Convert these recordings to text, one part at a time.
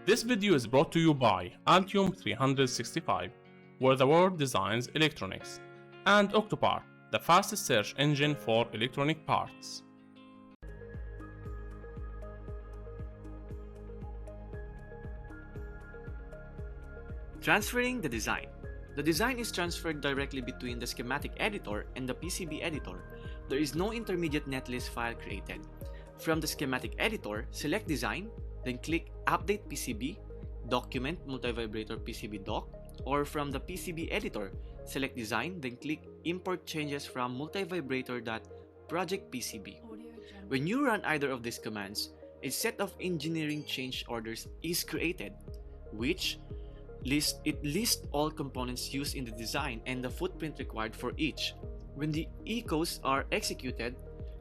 This video is brought to you by Altium 365, where the world designs electronics, and Octopart, the fastest search engine for electronic parts. Transferring the design. The design is transferred directly between the schematic editor and the PCB editor. There is no intermediate netlist file created. From the schematic editor, select Design, then click Update PCB, Document Multivibrator PCB Doc, or from the PCB editor, select Design, then click Import Changes from Multivibrator.Project PCB. When you run either of these commands, a set of engineering change orders is created, which lists all components used in the design and the footprint required for each. When the ecos are executed,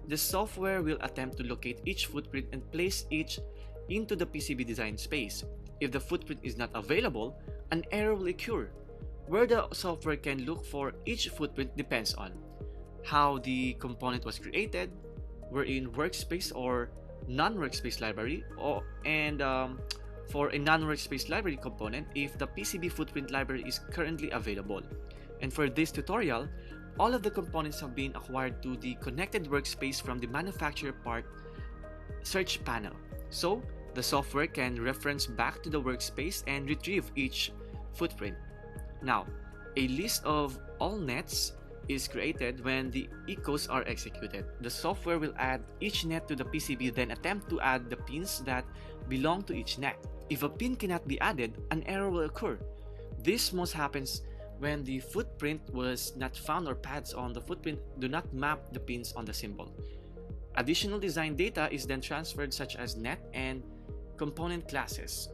the software will attempt to locate each footprint and place each into the PCB design space. If the footprint is not available, an error will occur. Where the software can look for each footprint depends on how the component was created, wherein workspace or non-workspace library, for a non-workspace library component if the PCB footprint library is currently available. And for this tutorial, all of the components have been acquired to the connected workspace from the manufacturer part search panel. So the software can reference back to the workspace and retrieve each footprint. Now, a list of all nets is created when the ecos are executed. The software will add each net to the PCB, then attempt to add the pins that belong to each net. If a pin cannot be added, an error will occur. This most happens when the footprint was not found or paths on the footprint do not map the pins on the symbol. Additional design data is then transferred, such as net and component classes.